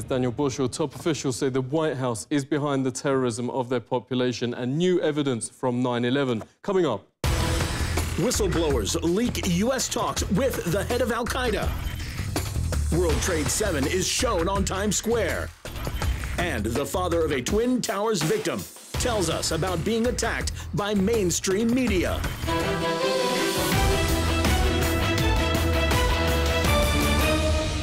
Minister Daniel Bushell, top officials say the White House is behind the terrorism of their population and new evidence from 9/11. Coming up. Whistleblowers leak U.S. talks with the head of Al-Qaeda. World Trade 7 is shown on Times Square. And the father of a Twin Towers victim tells us about being attacked by mainstream media.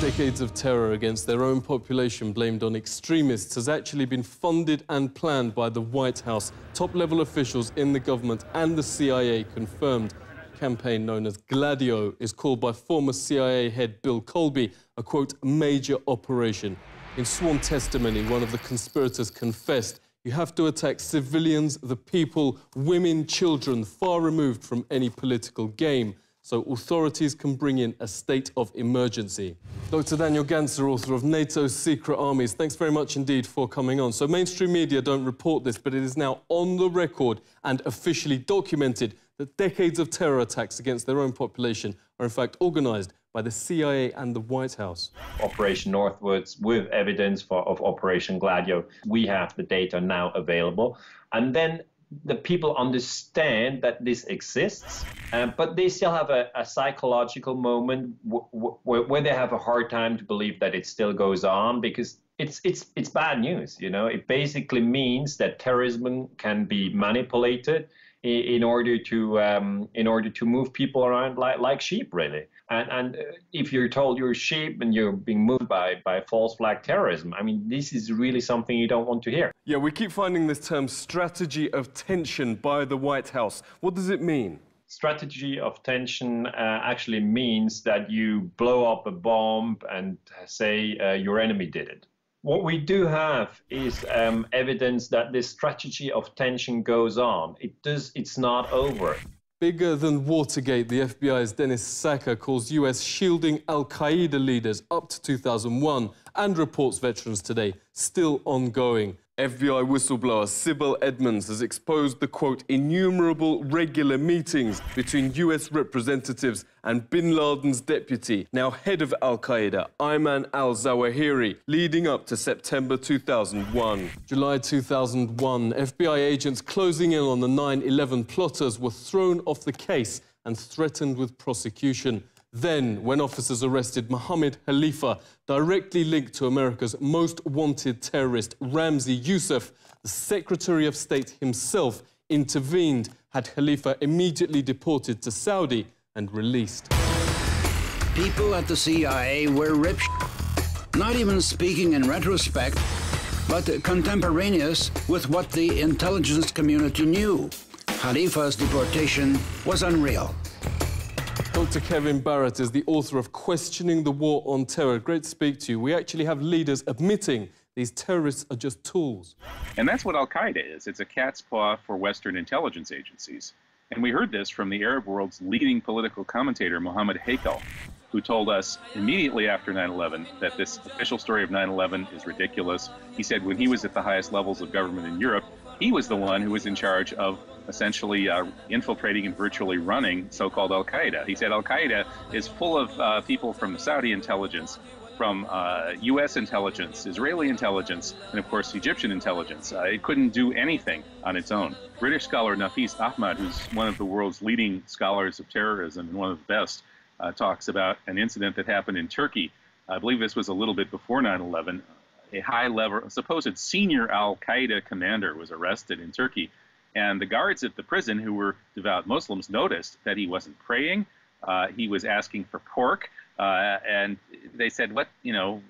Decades of terror against their own population blamed on extremists has actually been funded and planned by the White House. Top-level officials in the government and the CIA confirmed. A campaign known as Gladio is called by former CIA head Bill Colby a, quote, major operation. In sworn testimony, one of the conspirators confessed, you have to attack civilians, the people, women, children, far removed from any political game, so authorities can bring in a state of emergency. Dr. Daniele Ganser, author of NATO's Secret Armies, thanks very much indeed for coming on. So mainstream media don't report this, but it is now on the record and officially documented that decades of terror attacks against their own population are in fact organised by the CIA and the White House. Operation Northwoods with evidence of Operation Gladio. We have the data now available. And then the people understand that this exists, but they still have a psychological moment where they have a hard time to believe that it still goes on, because it's bad news. You know, it basically means that terrorism can be manipulated in order to move people around like sheep, really. And if you're told you're sheep and you're being moved by false flag terrorism, I mean, this is really something you don't want to hear. Yeah, we keep finding this term strategy of tension by the White House. What does it mean? Strategy of tension actually means that you blow up a bomb and say your enemy did it. What we do have is evidence that this strategy of tension goes on. It's not over. Bigger than Watergate, the FBI's Dennis Sacker calls US shielding Al-Qaeda leaders up to 2001 and reports Veterans Today still ongoing. FBI whistleblower Sybil Edmonds has exposed the, quote, innumerable regular meetings between US representatives and bin Laden's deputy, now head of Al-Qaeda, Ayman al-Zawahiri, leading up to September 2001. July 2001, FBI agents closing in on the 9/11 plotters were thrown off the case and threatened with prosecution. Then, when officers arrested Mohammed Khalifa, directly linked to America's most wanted terrorist, Ramzi Youssef, the Secretary of State himself intervened, had Khalifa immediately deported to Saudi and released. People at the CIA were rip not even speaking in retrospect, but contemporaneous with what the intelligence community knew. Khalifa's deportation was unreal. Dr. Kevin Barrett is the author of Questioning the War on Terror. Great to speak to you. We actually have leaders admitting these terrorists are just tools. And that's what Al-Qaeda is. It's a cat's paw for Western intelligence agencies. And we heard this from the Arab world's leading political commentator, Mohammed Hakel, who told us immediately after 9/11 that this official story of 9/11 is ridiculous. He said when he was at the highest levels of government in Europe, he was the one who was in charge of essentially infiltrating and virtually running so-called Al-Qaeda. He said Al-Qaeda is full of people from Saudi intelligence, from U.S. intelligence, Israeli intelligence, and of course Egyptian intelligence. It couldn't do anything on its own. British scholar Nafis Ahmad, who's one of the world's leading scholars of terrorism and one of the best, talks about an incident that happened in Turkey. I believe this was a little bit before 9/11. A high-level, supposed senior Al-Qaeda commander was arrested in Turkey. And the guards at the prison, who were devout Muslims, noticed that he wasn't praying. He was asking for pork. And they said, what, you know,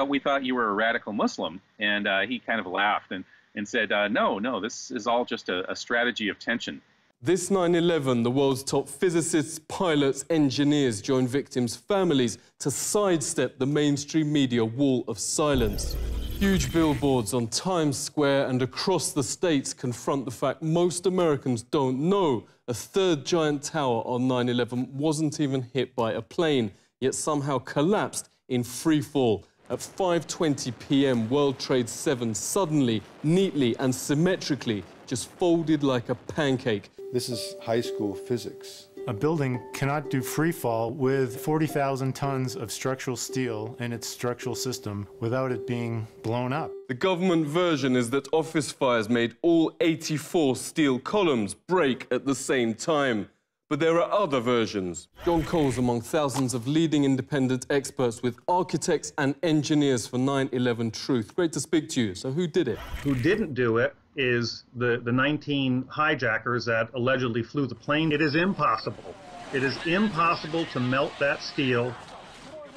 we thought you were a radical Muslim. And he kind of laughed and said, no, this is all just a strategy of tension. This 9/11, the world's top physicists, pilots, engineers joined victims' families to sidestep the mainstream media wall of silence. Huge billboards on Times Square and across the states confront the fact most Americans don't know a third giant tower on 9/11 wasn't even hit by a plane, yet somehow collapsed in free fall. At 5:20 p.m., World Trade 7 suddenly, neatly and symmetrically just folded like a pancake. This is high school physics. A building cannot do free fall with 40,000 tons of structural steel in its structural system without it being blown up. The government version is that office fires made all 84 steel columns break at the same time. But there are other versions. John Cole's among thousands of leading independent experts with architects and engineers for 9/11 Truth. Great to speak to you. So who did it? Who didn't do it is the 19 hijackers that allegedly flew the plane. It is impossible. It is impossible to melt that steel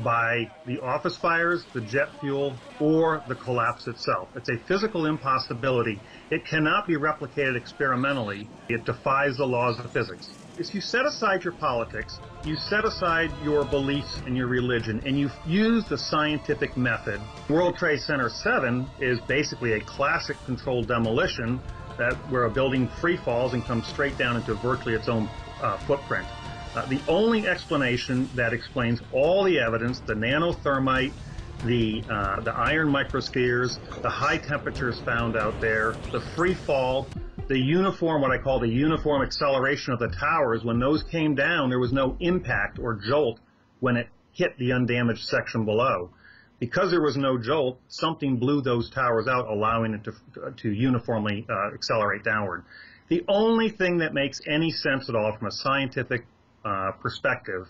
by the office fires, the jet fuel, or the collapse itself. It's a physical impossibility. It cannot be replicated experimentally. It defies the laws of physics. If you set aside your politics, you set aside your beliefs and your religion, and you use the scientific method. World Trade Center 7 is basically a classic controlled demolition where a building free falls and comes straight down into virtually its own footprint. The only explanation that explains all the evidence, the nanothermite, the iron microspheres, the high temperatures found out there, the free fall, the uniform, what I call the uniform acceleration of the towers, when those came down, there was no impact or jolt when it hit the undamaged section below. Because there was no jolt, something blew those towers out, allowing it to uniformly accelerate downward. The only thing that makes any sense at all from a scientific perspective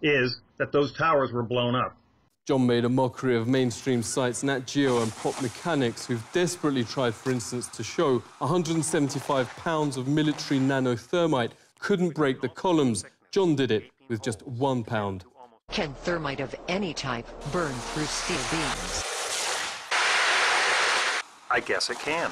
is that those towers were blown up. John made a mockery of mainstream sites Nat Geo and Pop Mechanics, who've desperately tried, for instance, to show 175 pounds of military nanothermite couldn't break the columns. John did it with just 1 pound. Can thermite of any type burn through steel beams? I guess it can.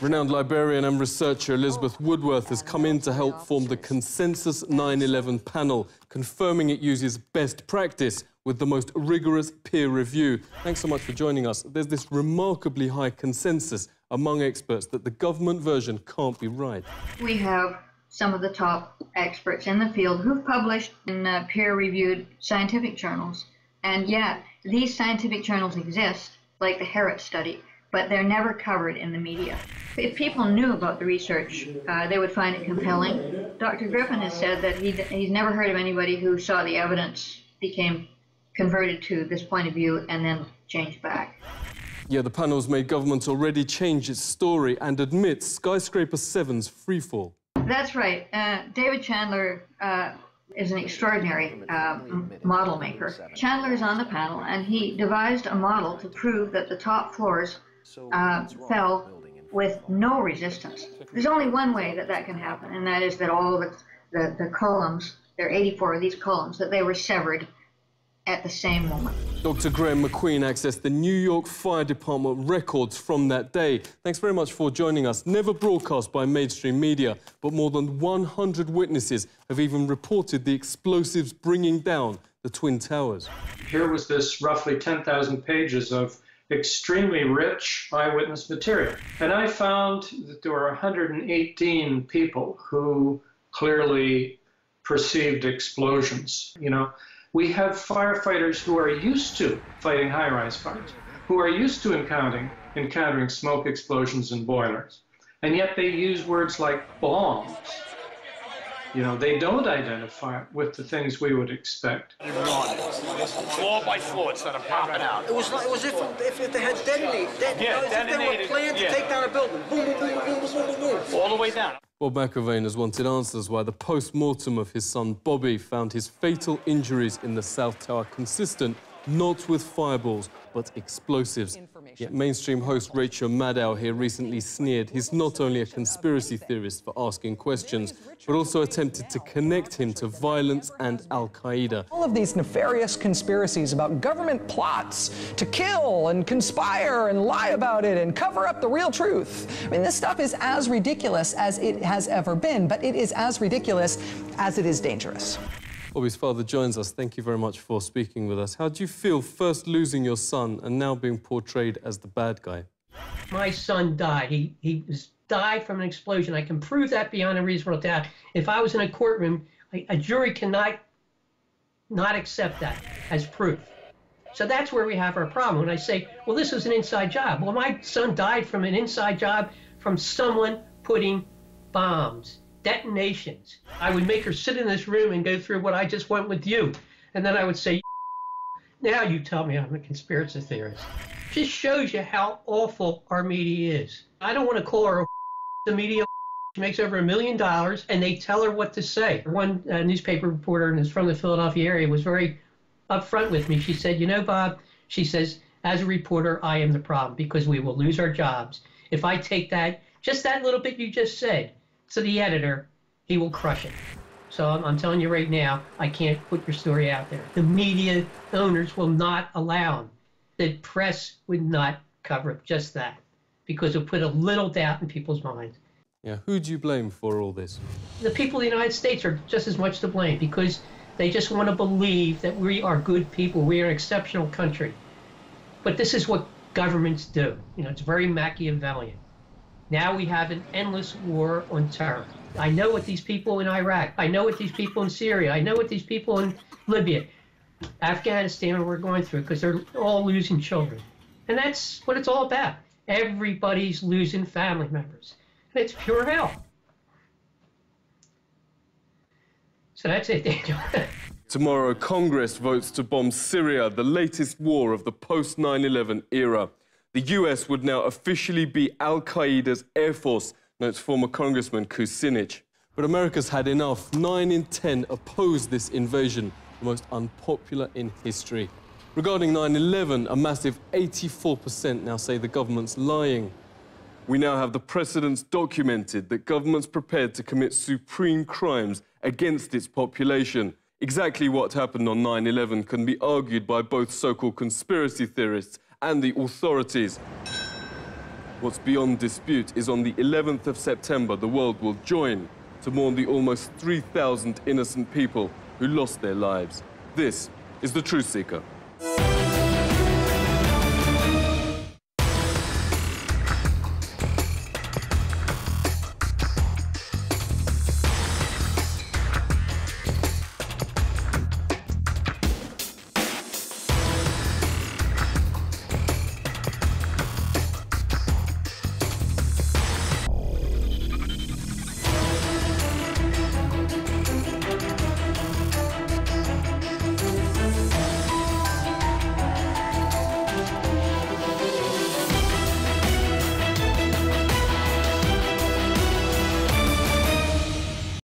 Renowned librarian and researcher Elizabeth Woodworth has come in to help form the Consensus 9/11 panel, confirming it uses best practice with the most rigorous peer review. Thanks so much for joining us. There's this remarkably high consensus among experts that the government version can't be right. We have some of the top experts in the field who've published in peer-reviewed scientific journals. And yet, these scientific journals exist, like the Barrett study, but they're never covered in the media. If people knew about the research, they would find it compelling. Dr. Griffin has said that he's never heard of anybody who saw the evidence, became converted to this point of view, and then changed back. Yeah, the panel's made government already change its story and admits Skyscraper 7's freefall. That's right. David Chandler is an extraordinary model maker. Chandler is on the panel, and he devised a model to prove that the top floors fell with no resistance. There's only one way that that can happen, and that is that all the columns, there are 84 of these columns, that they were severed at the same moment. Dr. Graeme MacQueen accessed the New York Fire Department records from that day. Thanks very much for joining us. Never broadcast by mainstream media, but more than 100 witnesses have even reported the explosives bringing down the Twin Towers. Here was this roughly 10,000 pages of extremely rich eyewitness material. And I found that there were 118 people who clearly perceived explosions. You know, we have firefighters who are used to fighting high-rise fires, who are used to encountering smoke explosions and boilers, and yet they use words like bombs. You know, they don't identify it with the things we would expect. Floor by floor instead of popping out. It was if they had detonated. If they were planned to take down a building. Boom, boom, boom, boom, boom, boom, boom. All the way down. Bob McIlvane has wanted answers why the post-mortem of his son Bobby found his fatal injuries in the South Tower consistent not with fireballs, but explosives. Yet mainstream host Rachel Maddow here recently sneered he's not only a conspiracy theorist for asking questions, but also attempted to connect him to violence and Al-Qaeda. All of these nefarious conspiracies about government plots to kill and conspire and lie about it and cover up the real truth. I mean, this stuff is as ridiculous as it has ever been, but it is as ridiculous as it is dangerous. Bobby's father joins us. Thank you very much for speaking with us. How do you feel first losing your son and now being portrayed as the bad guy? My son died. He died from an explosion. I can prove that beyond a reasonable doubt. If I was in a courtroom, a jury cannot not accept that as proof. So that's where we have our problem. When I say, well, this was an inside job. Well, my son died from an inside job from someone putting bombs, detonations, I would make her sit in this room and go through what I just went with you. And then I would say, now you tell me I'm a conspiracy theorist. Just shows you how awful our media is. I don't want to call her the media. She makes over $1 million, and they tell her what to say. One newspaper reporter, and is from the Philadelphia area, was very upfront with me. She said, you know, Bob, she says, as a reporter, I am the problem because we will lose our jobs. If I take that, just that little bit you just said, to the editor, he will crush it. So I'm telling you right now, I can't put your story out there. The media owners will not allow them. The press would not cover just that because it put a little doubt in people's minds. Yeah, who do you blame for all this? The people of the United States are just as much to blame because they just want to believe that we are good people. We are an exceptional country. But this is what governments do. You know, it's very Machiavellian. Now we have an endless war on terror. I know what these people in Iraq, I know what these people in Syria, I know what these people in Libya, Afghanistan we're going through because they're all losing children. And that's what it's all about. Everybody's losing family members. And it's pure hell. So that's it, Daniel. Tomorrow, Congress votes to bomb Syria, the latest war of the post-9/11 era. The US would now officially be Al-Qaeda's air force, notes former Congressman Kucinich. But America's had enough. 9 in 10 opposed this invasion, the most unpopular in history. Regarding 9/11, a massive 84% now say the government's lying. We now have the precedents documented that governments prepared to commit supreme crimes against its population. Exactly what happened on 9/11 can be argued by both so-called conspiracy theorists and the authorities. What's beyond dispute is on the 11th of September, the world will join to mourn the almost 3,000 innocent people who lost their lives. This is The Truth Seeker.